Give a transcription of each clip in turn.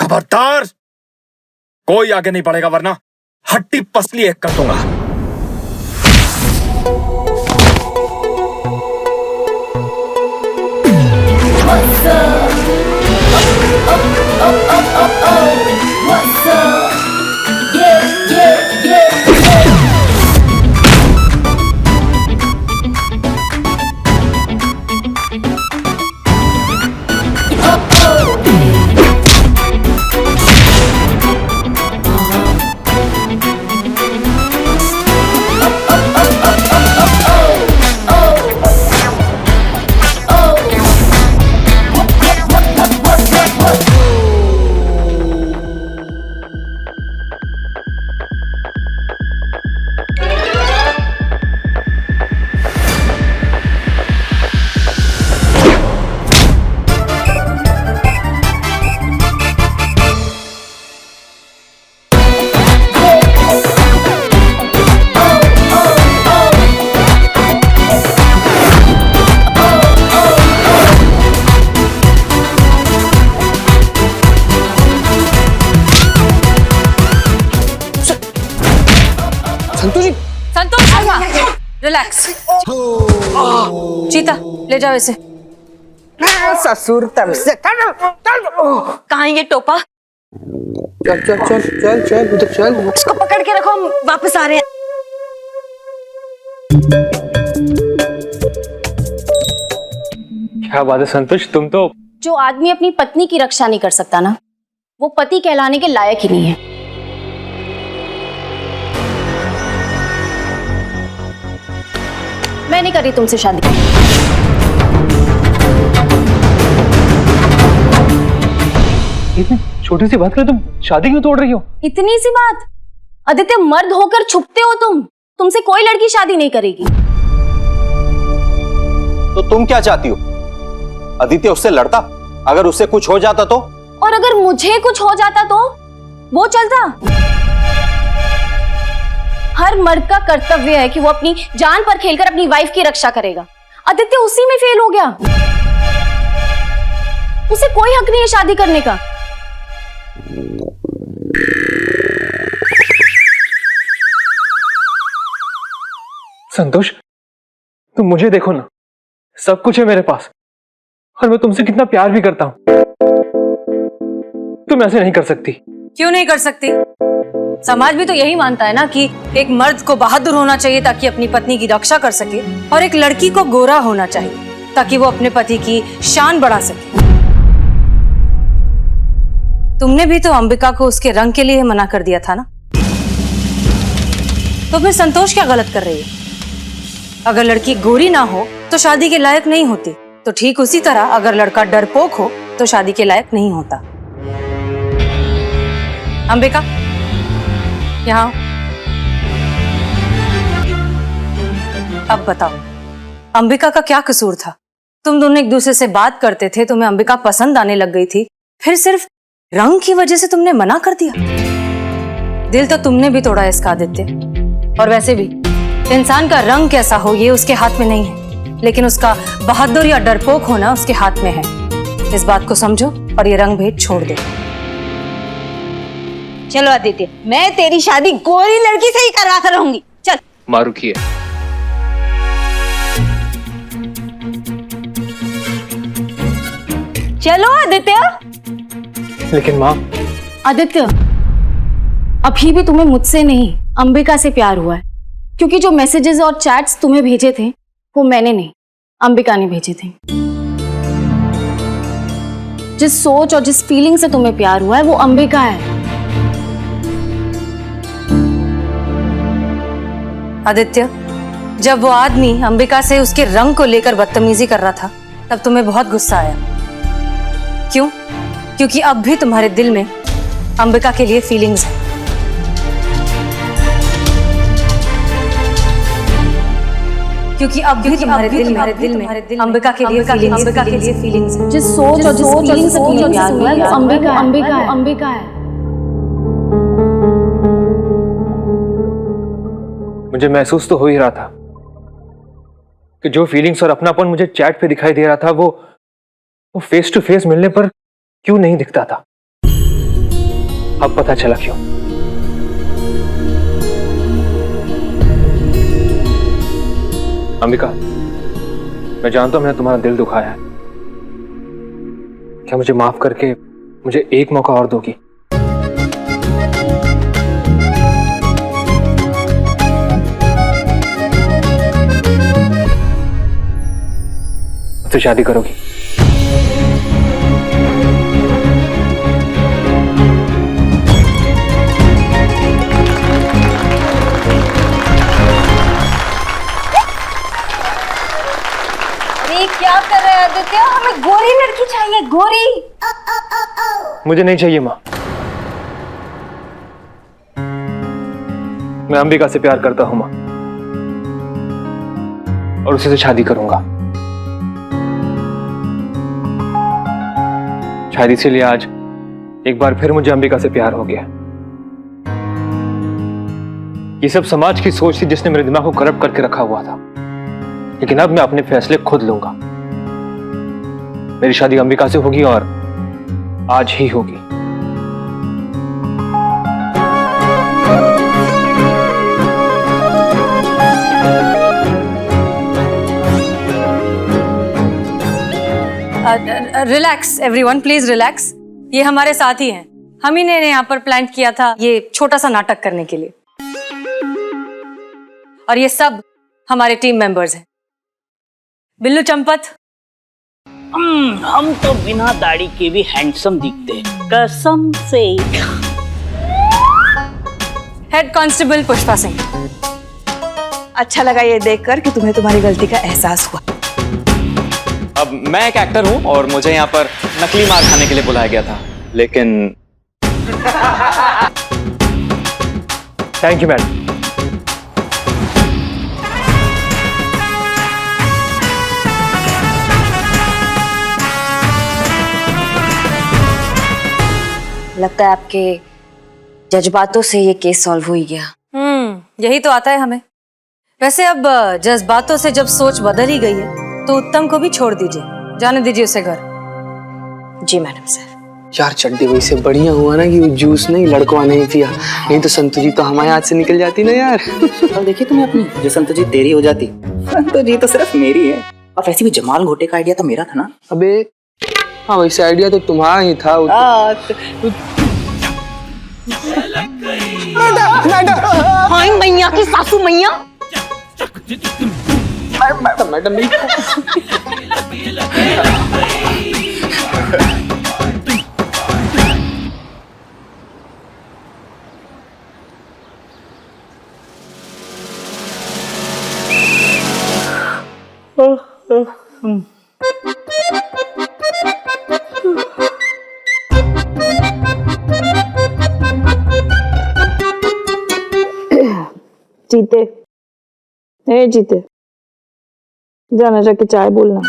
खबरदार, कोई आगे नहीं बढ़ेगा वरना हड्डी पसली एक कर दूंगा। संतोष रिलैक्स। चीता ले जाओ इसे। ससुर तब से कहाँ ये टोपा? चल चल चल चल चल उधर चल। उसको पकड़ के रखो, हम वापस आ रहे हैं। क्या बात है संतोष, तुम तो। जो आदमी अपनी पत्नी की रक्षा नहीं कर सकता ना, वो पति कहलाने के लायक ही नहीं है। मैं नहीं कर रही तुमसे शादी। इतनी छोटी सी बात कर तुम शादी क्यों तोड़ रही हो? इतनी सी बात? आदित्य, मर्द होकर छुपते हो तुम। तुमसे कोई लड़की शादी नहीं करेगी। तो तुम क्या चाहती हो? आदित्य उससे लड़ता, अगर उससे कुछ हो जाता तो? और अगर मुझे कुछ हो जाता तो? वो चलता? हर मर्द का कर्तव्य है कि वो अपनी जान पर खेलकर अपनी वाइफ की रक्षा करेगा। आदित्य उसी में फेल हो गया। उसे कोई हक नहीं है शादी करने का। संतोष, तुम मुझे देखो ना, सब कुछ है मेरे पास और मैं तुमसे कितना प्यार भी करता हूं। तुम ऐसे नहीं कर सकती। क्यों नहीं कर सकती? समाज भी तो यही मानता है ना कि एक मर्द को बहादुर होना चाहिए ताकि अपनी पत्नी की रक्षा कर सके, और एक लड़की को गोरा होना चाहिए ताकि वो अपने पति की शान बढ़ा सके। तुमने भी तो अंबिका को उसके रंग के लिए मना कर दिया था ना, तो फिर संतोष क्या गलत कर रही है? अगर लड़की गोरी ना हो तो शादी के लायक नहीं होती, तो ठीक उसी तरह अगर लड़का डरपोक हो तो शादी के लायक नहीं होता। अंबिका, यहाँ अब बताओ, अंबिका का क्या कसूर था? तुम दोनों एक दूसरे से बात करते थे, तुम्हें अंबिका पसंद आने लग गई थी, फिर सिर्फ रंग की वजह से तुमने मना कर दिया। दिल तो तुमने भी तोड़ा इसका आदित्य। और वैसे भी इंसान का रंग कैसा हो ये उसके हाथ में नहीं है, लेकिन उसका बहादुर या डरपोक होना उसके हाथ में है। इस बात को समझो और ये रंग भेद छोड़ दो। चलो आदित्य, मैं तेरी शादी गोरी लड़की से ही करवा कर रहूंगी। चल। माँ रुकिए। चलो आदित्य। लेकिन माँ। आदित्य, अभी भी तुम्हें मुझसे नहीं अंबिका से प्यार हुआ है, क्योंकि जो मैसेजेस और चैट्स तुम्हें भेजे थे वो मैंने नहीं, अंबिका ने भेजे थे। जिस सोच और जिस फीलिंग से तुम्हें प्यार हुआ है वो अंबिका है। आदित्य, जब वो आदमी अंबिका से उसके रंग को लेकर बदतमीजी कर रहा था, तब तुम्हें बहुत गुस्सा आया। क्यों? क्योंकि अब भी तुम्हारे दिल में अंबिका के लिए फीलिंग्स है। क्योंकि अब भी तुम्हारे दिल में अंबिका के लिए फीलिंग्स है। जिस सोच और जिस फीलिंग से तुम्हें प्यार हुआ है वो अंबिका है। मुझे महसूस तो हो ही रहा था कि जो फीलिंग्स और अपनापन मुझे चैट पे दिखाई दे रहा था वो फेस टू फेस मिलने पर क्यों नहीं दिखता था। अब पता चला क्यों। अंबिका, मैं जानता हूं मैंने तुम्हारा दिल दुखाया है। क्या मुझे माफ करके मुझे एक मौका और दोगी? तो शादी करोगी? अरे क्या कर रहे हैं आदित्य? हमें गोरी लड़की चाहिए, गोरी। मुझे नहीं चाहिए माँ। मैं अंबिका से प्यार करता हूं माँ, और उसी से शादी करूंगा। शायद इसीलिए आज एक बार फिर मुझे अंबिका से प्यार हो गया। ये सब समाज की सोच थी जिसने मेरे दिमाग को करप्ट करके रखा हुआ था, लेकिन अब मैं अपने फैसले खुद लूंगा। मेरी शादी अंबिका से होगी और आज ही होगी। Relax everyone, please relax. ये हमारे साथी हैं, हम ही ने यहाँ पर प्लान किया था ये छोटा सा नाटक करने के लिए, और ये सब हमारे टीम मेंबर्स हैं। बिल्लू चंपत, हम तो बिना दाढ़ी के भी हैंडसम दिखते हैं, कसम से। Head constable Pushpa Singh. अच्छा लगा ये देखकर कि तुम्हें तुम्हारी गलती का एहसास हुआ। अब मैं एक एक्टर हूं और मुझे यहाँ पर नकली मार खाने के लिए बुलाया गया था, लेकिन थैंक यू मैडम। लगता है आपके जज्बातों से ये केस सॉल्व हो ही गया। यही तो आता है हमें। वैसे अब जज्बातों से जब सोच बदल ही गई है तो उत्तम को भी छोड़ दीजिए, जाने दीजिए उसे घर। जी मैडम सर। यार चड्डी वैसे बढ़िया हुआ ना कि वो जूस नहीं लड़कवा नहीं पिया, नहीं तो संतु जी तो हमारे हाथ से निकल जाती ना यार। और देखिए तुम्हें अपनी, जो संतु जी तेरी हो जाती, संतु जी तो सिर्फ मेरी है। और वैसे भी जमाल घोटे का आइडिया तो मेरा था ना। अबे हाँ, वैसे आइडिया तो तुम्हारा ही था। हाय मैया की सासू मैया। मैडम नहीं। जीते, ए जीते, जाना जाके चाय बोलना।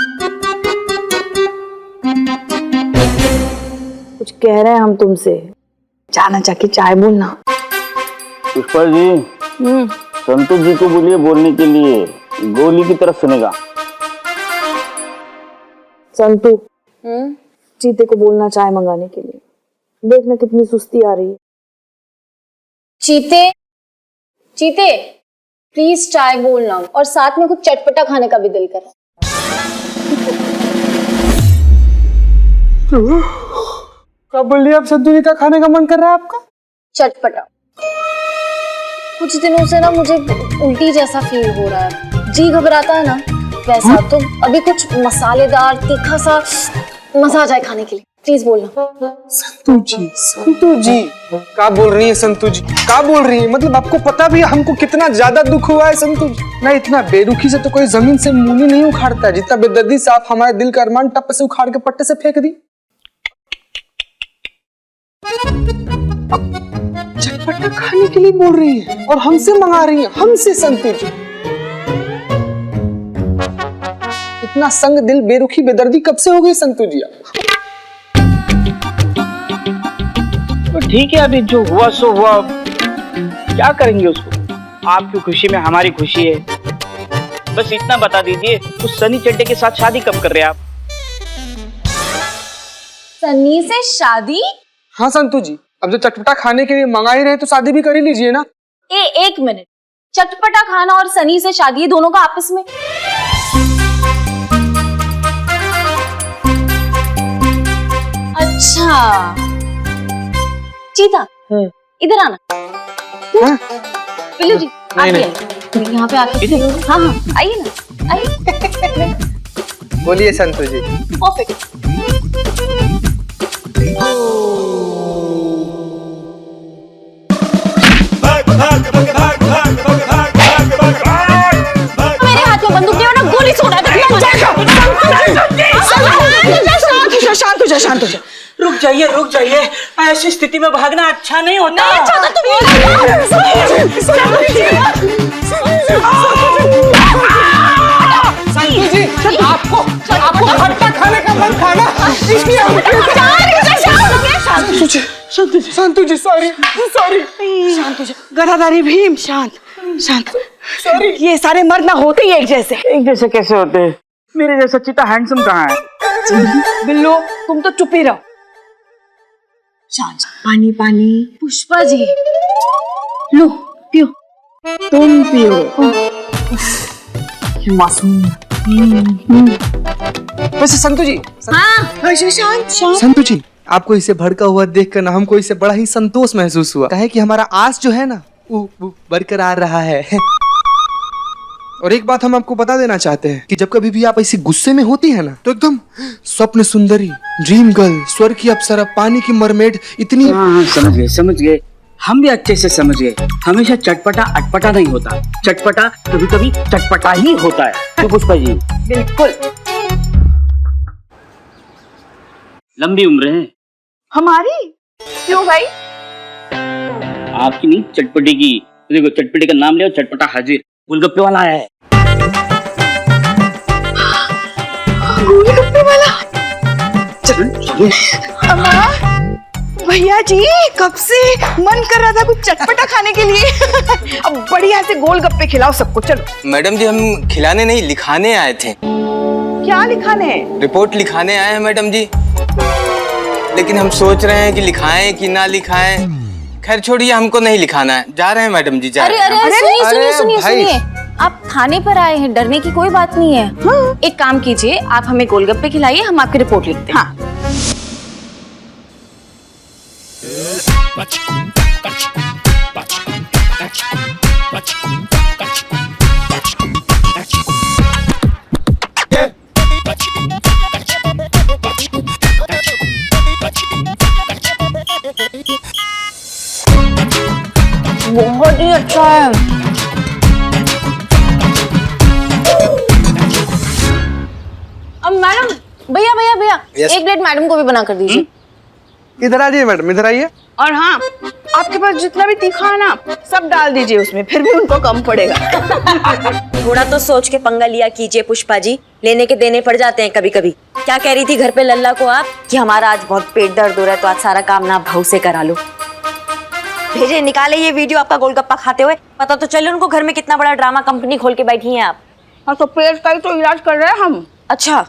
कुछ कह रहे हैं हम तुमसे, जाना जाके चाय बोलना। पुष्पा जी, संतोष जी को बोलिए बोलने के लिए, गोली की तरफ सुनेगा। संतू, जीते को बोलना चाय मंगाने के लिए। देखना कितनी सुस्ती आ रही है। चीते, चीते, प्लीज चाय बोलना, और साथ में कुछ चटपटा खाने का भी दिल कर रहा है। क्या बोल रही है आप? संतु जी का खाने का मन कर रहा है आपका? चटपटा। कुछ दिनों से ना मुझे उल्टी जैसा फील हो रहा है, जी घबराता है ना वैसा। तो अभी कुछ मसालेदार तीखा सा मजा आ जाए खाने के लिए, प्लीज बोलना। संतु जी, संतु जी क्या बोल रही है? संतु जी क्या बोल रही है? मतलब आपको पता भी है हमको कितना ज्यादा दुख हुआ है संतु जी। ना इतना बेरुखी से तो कोई जमीन से मूली नहीं उखाड़ता, जितना बेदर्दी से आप हमारे दिल का अरमान टप से उखाड़ के पट्टे से फेंक दी। चटपटा खाने के लिए बोल रही है और हमसे मंगा रही है, हमसे। संतु जी इतना संग दिल बेरुखी बेदर्दी कब से हो गई संतु जी? तो ठीक है, अभी जो हुआ सो हुआ, क्या करेंगे उसको। आपकी खुशी में हमारी खुशी है। बस इतना बता दीजिए, उस सनी चड्डे के साथ शादी कब कर रहे हैं आप? सन्नी से शादी? हाँ संतु जी, अब जो चटपटा खाने के लिए मंगा ही रहे तो शादी भी कर ही लीजिए ना। एक मिनट, चटपटा खाना और सनी से शादी है दोनों का आपस में? अच्छा चीता, इधर आना। पिल्लू जी आप यहाँ पे आके, हाँ हाँ आइए ना, आइए। बोलिए संतु जी। परफेक्ट। मेरे हाथ में बंदूक नहीं, ना गोली छोड़ा दे। शांत हो जा, शांत हो जा। रुक जाइए, ऐसी स्थिति में भागना अच्छा नहीं होता। संतु जी, आपको खट्टा खाने का मन था ना, इसलिए संतु जी सॉरी। शांत हो जा, गदाधारी भीम, शांत। सॉरी। ये सारे मर्द ना होते ही एक जैसे कैसे होते हैं? मेरे जैसा चीता हैंडसम कहाँ है? बिल्लो तुम तो चुप ही रहो। शांत, पानी। पुष्पा जी लो पियो। तुम पियो। मासूम। वैसे संतु जी, शांत। संतु जी, आपको इसे भड़का हुआ देखकर ना हमको इसे बड़ा ही संतोष महसूस हुआ। कहे कि हमारा आस जो है ना वो बरकरार रहा है। और एक बात हम आपको बता देना चाहते हैं कि जब कभी भी आप ऐसी गुस्से में होती है ना तो एकदम स्वप्न सुंदरी, ड्रीम गर्ल, स्वर्ग की अप्सरा, पानी की मरमेड इतनी। हाँ समझ गए। हम भी अच्छे से समझ गए। हमेशा चटपटा अटपटा नहीं होता, चटपटा कभी कभी चटपटा ही होता है। तो पुष्पा जी बिल्कुल। लंबी उम्र है हमारी। क्यों भाई? आपकी नहीं, चटपटी की। देखो चटपटी का नाम ले, चटपटा हाजिर। गोलगप्पे वाला आया है। गोलगप्पे वाला? अम्मा, भैया जी कब से मन कर रहा था कुछ चटपटा खाने के लिए। अब बढ़िया से गोलगप्पे खिलाओ सबको, चलो। मैडम जी हम खिलाने नहीं, लिखाने आए थे। क्या लिखाने? रिपोर्ट लिखाने आए हैं मैडम जी, लेकिन हम सोच रहे हैं कि लिखाएं कि ना लिखाएं। खैर छोड़िए, हमको नहीं लिखाना है, जा रहे हैं मैडम जी, जा रहे हैं। अरे सुनिए, आप थाने पर आए हैं, डरने की कोई बात नहीं है। हाँ। एक काम कीजिए, आप हमें गोलगप्पे खिलाइए, हम आपकी रिपोर्ट लिखते हैं। हाँ। बहुत ही अच्छा है। अब मैडम, भैया एक प्लेट मैडम को भी बना कर दीजिए। इधर आ जाइए मैडम, इधर आइए। और हाँ, आपके पास जितना भी तीखा है ना सब डाल दीजिए उसमें, फिर भी उनको कम पड़ेगा। थोड़ा तो सोच के पंगा लिया कीजिए पुष्पा जी, लेने के देने पड़ जाते हैं कभी कभी। क्या कह रही थी घर पे लल्ला को आप कि हमारा आज बहुत पेट दर्द हो रहा है तो आज सारा काम ना भाव से करा लो। भेजे, निकाले ये वीडियो आपका गोलगप्पा खाते हुए, पता तो चले उनको घर में कितना बड़ा ड्रामा कंपनी खोल के बैठी हैं आप। हाँ तो पेट का ही तो इलाज कर रहे हैं हम। अच्छा,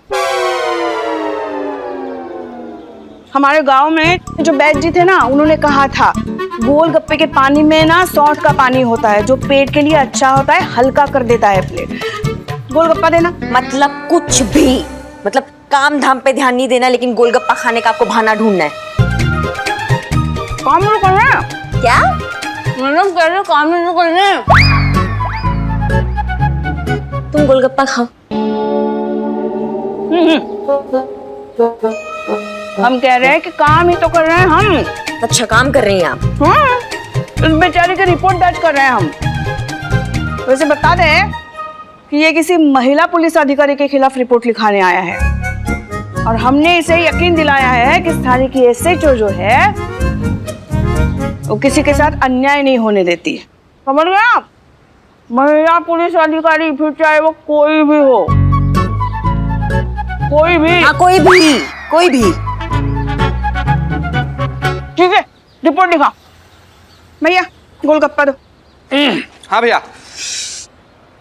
हमारे गांव में जो वैद्य जी थे ना, उन्होंने कहा था गोलगप्पे के पानी में ना सौंठ का पानी होता है जो पेट के लिए अच्छा होता है, हल्का कर देता है प्लेट। गोलगप्पा देना मतलब कुछ भी, मतलब काम धाम पे ध्यान नहीं देना, लेकिन गोलगप्पा खाने का आपको बहाना ढूंढना है। काम नहीं कर रहे हैं क्या? मैडम कह रहे काम नहीं कर रहे हैं। तुम गोलगप्पा खाओ। हम कह रहे हैं कि काम ही तो कर रहे हैं हम। अच्छा, काम कर रही हैं आप? हाँ, इस बेचारे की रिपोर्ट दर्ज कर रहे हैं हम। वैसे बता दें कि ये किसी महिला पुलिस अधिकारी के खिलाफ रिपोर्ट लिखाने आया है और हमने इसे यकीन दिलाया है कि स्थानीय की एसएचओ जो है वो किसी के साथ अन्याय नहीं होने देती है। समझ गए आप? महिला पुलिस अधिकारी, फिर चाहे वो कोई भी हो, कोई भी। हाँ, कोई भी। ठीक है, रिपोर्ट लिखा। भैया गोलगप्पा दो। हाँ भैया,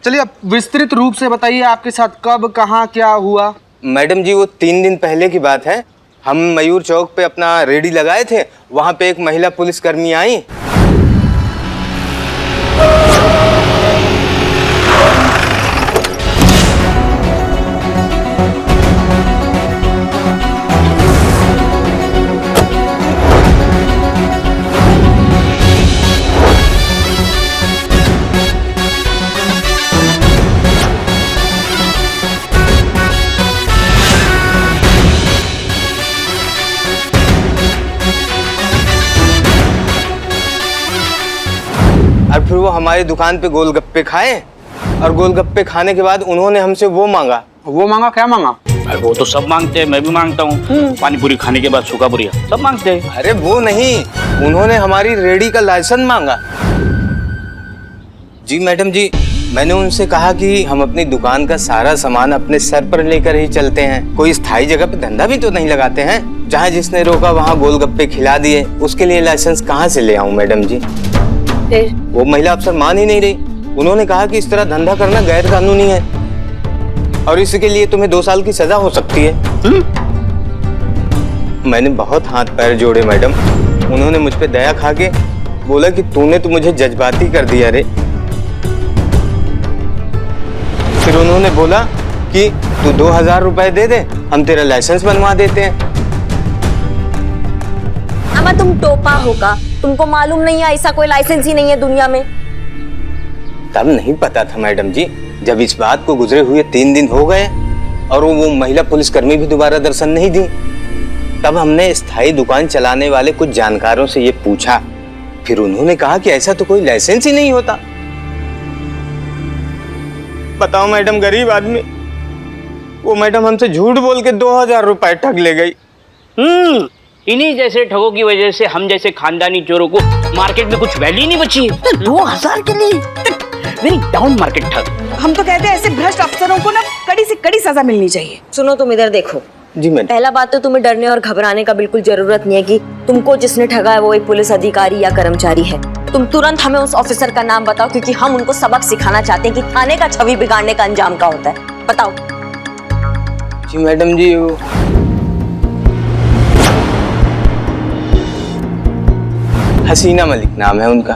चलिए अब विस्तृत रूप से बताइए आपके साथ कब, कहाँ, क्या हुआ। मैडम जी वो 3 दिन पहले की बात है। हम मयूर चौक पे अपना रेडी लगाए थे, वहां पे एक महिला पुलिसकर्मी आई। और फिर वो हमारी दुकान पे गोलगप्पे खाए, और गोलगप्पे खाने के बाद उन्होंने हमसे वो मांगा। वो मांगा, क्या मांगा? अरे वो तो सब मांगते हैं, मैं भी मांगता हूँ। पानी पूरी खाने के बाद सूखा पूरी सब मांगते हैं। अरे वो नहीं, उन्होंने हमारी रेडी का लाइसेंस मांगा। जी मैडम जी, मैंने उनसे कहा कि हम अपनी दुकान का सारा सामान अपने सर पर लेकर ही चलते हैं, कोई स्थायी जगह पे धंधा भी तो नहीं लगाते हैं। जहाँ जिसने रोका वहाँ गोलगप्पे खिला दिए, उसके लिए लाइसेंस कहाँ से ले आऊँ मैडम जी? वो महिला अफसर मान ही नहीं रही। उन्होंने कहा कि इस तरह धंधा करना गैर कानूनी है और इसके लिए तुम्हें 2 साल की सजा हो सकती है। मैंने बहुत हाथ पैर जोड़े मैडम। उन्होंने मुझ पे दया खा के बोला कि तूने तो मुझे जज्बाती कर दिया रे। फिर उन्होंने बोला कि तू 2000 रुपए दे दे, हम तेरा लाइसेंस बनवा देते हैं। अम्मा तुम टोपा होगा, तुमको मालूम नहीं है ऐसा कोई लाइसेंस ही नहीं है दुनिया में। तब नहीं पता था मैडम जी, जब इस बात को गुजरे हुए 3 दिन हो गए और वो महिला पुलिसकर्मी भी दोबारा दर्शन नहीं दी, तब हमने स्थायी दुकान चलाने वाले कुछ जानकारों से ये पूछा। फिर उन्होंने कहा कि ऐसा तो कोई लाइसेंस ही नहीं होता। बताओ मैडम, गरीब आदमी, वो मैडम हमसे झूठ बोल के 2000 रुपए ठग ले गई। इन्हीं जैसे ठगों की वजह से हम जैसे खानदानी चोरों को मार्केट में कुछ वैल्यू नहीं बची है। 2000 के लिए वेरी डाउन मार्केट ठग। हम तो कहते हैं ऐसे भ्रष्ट अफसरों को ना कड़ी से कड़ी सजा मिलनी चाहिए। सुनो, तुम इधर देखो। जी मैडम। पहला बात तो तुम्हें डरने और घबराने का बिल्कुल जरूरत नहीं है कि तुमको जिसने ठगा है वो एक पुलिस अधिकारी या कर्मचारी है। तुम तुरंत हमें उस ऑफिसर का नाम बताओ, क्योंकि हम उनको सबक सिखाना चाहते हैं कि थाने का छवि बिगाड़ने का अंजाम क्या होता है। बताओ। जी मैडम जी, हसीना मलिक नाम है उनका।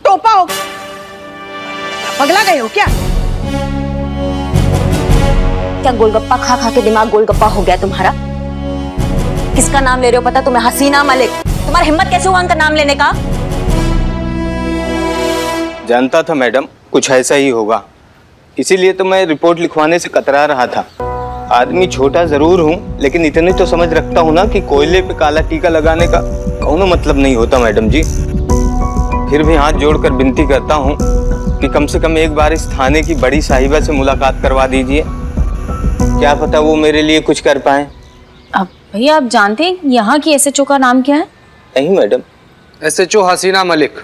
टोपा हो, पगला गए हो क्या? क्या गोलगप्पा खा खा के दिमाग गोलगप्पा हो गया तुम्हारा? किसका नाम ले रहे हो पता तुम्हें? हसीना मलिक। तुम्हारी हिम्मत कैसे हुआ उनका नाम लेने का? जानता था मैडम कुछ ऐसा ही होगा, इसीलिए तो मैं रिपोर्ट लिखवाने से कतरा रहा था। आदमी छोटा जरूर हूँ, लेकिन इतनी तो समझ रखता हूँ ना कि कोयले पे काला टीका लगाने का कौनो मतलब नहीं होता मैडम जी। फिर भी हाथ जोड़कर विनती करता हूँ कि कम से कम एक बार इस थाने की बड़ी साहिबा से मुलाकात करवा दीजिए। क्या पता वो मेरे लिए कुछ कर पाए। अब भैया, आप जानते हैं यहाँ की एसएचओ का नाम क्या है? नहीं मैडम। एसएचओ हसीना मलिक।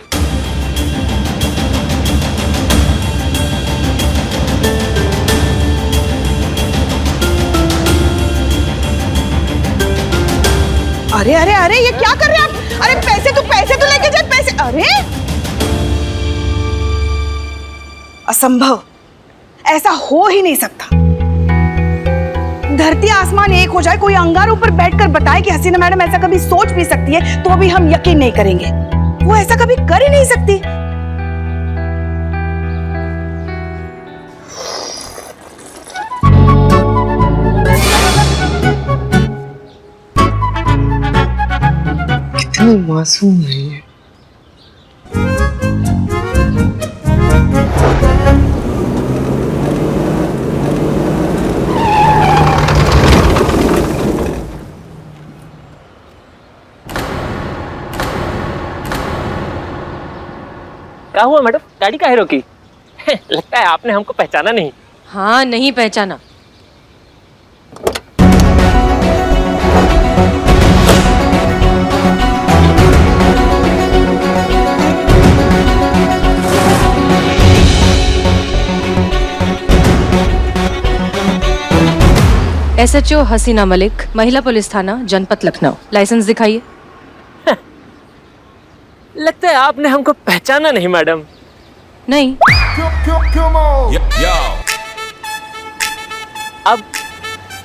अरे अरे अरे, ये क्या कर रहे हैं आप? अरे पैसे तो लेके जाए, पैसे। अरे असंभव, ऐसा हो ही नहीं सकता। धरती आसमान एक हो जाए, कोई अंगारों पर बैठकर बताए कि हसीना मैडम ऐसा कभी सोच भी सकती है, तो अभी हम यकीन नहीं करेंगे। वो ऐसा कभी कर ही नहीं सकती। कितनी मासूम है ये। क्या हुआ मैडम, गाड़ी काहे रोकी? लगता है आपने हमको पहचाना नहीं। हाँ, नहीं पहचाना। एसएचओ हसीना मलिक, महिला पुलिस थाना जनपद लखनऊ। लाइसेंस दिखाइए। लगता है आपने हमको पहचाना नहीं मैडम। नहीं। अब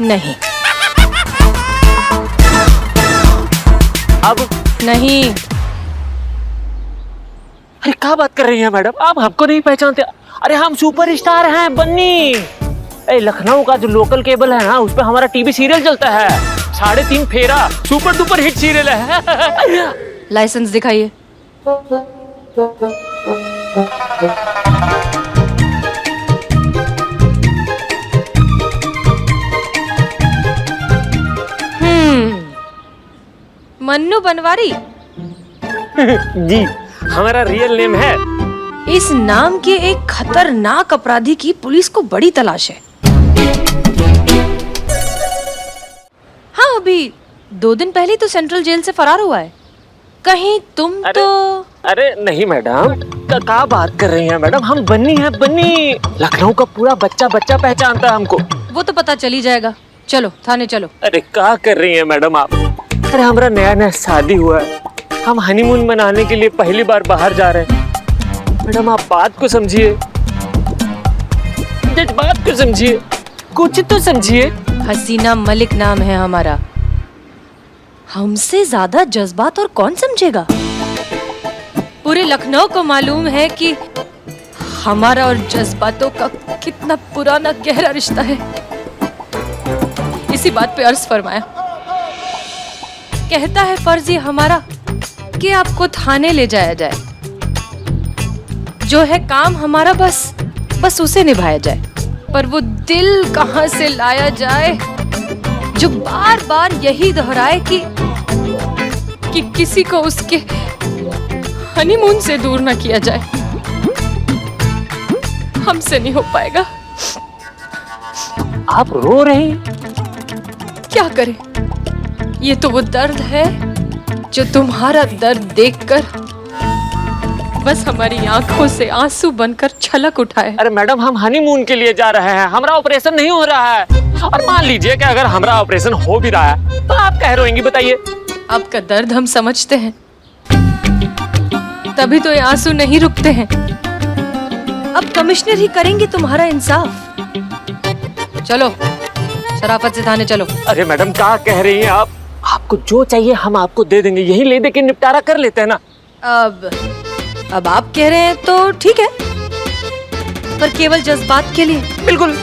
नहीं। अब नहीं। अरे क्या बात कर रही हैं मैडम, आप हमको नहीं पहचानते? अरे हम सुपरस्टार हैं बन्नी। लखनऊ का जो लोकल केबल है ना, उस पे हमारा टीवी सीरियल चलता है, 3.5 फेरा, सुपर डुपर हिट सीरियल है। लाइसेंस दिखाइए। मन्नू बनवारी। जी, हमारा रियल नेम है। इस नाम के एक खतरनाक अपराधी की पुलिस को बड़ी तलाश है। हाँ, अभी 2 दिन पहले तो सेंट्रल जेल से फरार हुआ है। कहीं तुम तो? अरे नहीं मैडम, क्या बात कर रही हैं मैडम, हम बन्नी हैं बन्नी। लखनऊ का पूरा बच्चा बच्चा पहचानता है हमको। वो तो पता चल ही जाएगा। चलो थाने चलो। अरे क्या कर रही हैं मैडम आप? अरे हमारा नया नया शादी हुआ है, हम हनीमून मनाने के लिए पहली बार बाहर जा रहे हैं। मैडम आप बात को समझिए, बात को समझिए, कुछ तो समझिए। हसीना मलिक नाम है हमारा। हमसे ज्यादा जज्बात और कौन समझेगा? पूरे लखनऊ को मालूम है कि हमारा और जज्बातों का कितना पुराना गहरा रिश्ता है। इसी बात पे अर्ज फरमाया। कहता है फर्ज ये हमारा कि आपको थाने ले जाया जाए। जो है काम हमारा, बस उसे निभाया जाए। पर वो दिल कहां से लाया जाए जो बार बार यही दोहराए कि किसी को उसके हनीमून से दूर ना किया जाए। हमसे नहीं हो पाएगा। आप रो रही हैं? क्या करें, ये तो वो दर्द है जो तुम्हारा दर्द देखकर बस हमारी आंखों से आंसू बनकर छलक उठाए। अरे मैडम, हम हनीमून के लिए जा रहे हैं, हमारा ऑपरेशन नहीं हो रहा है। और मान लीजिए कि अगर हमारा ऑपरेशन हो भी रहा है तो आप कह रोएंगी, बताइए? आपका दर्द हम समझते हैं, तभी तो ये आंसू नहीं रुकते हैं। अब कमिश्नर ही करेंगे तुम्हारा इंसाफ। चलो शराफत से थाने चलो। अरे मैडम क्या कह रही हैं आप? आपको जो चाहिए हम आपको दे देंगे, यही ले दे के निपटारा कर लेते हैं ना। अब आप कह रहे हैं तो ठीक है, पर केवल जज्बात के लिए। बिल्कुल।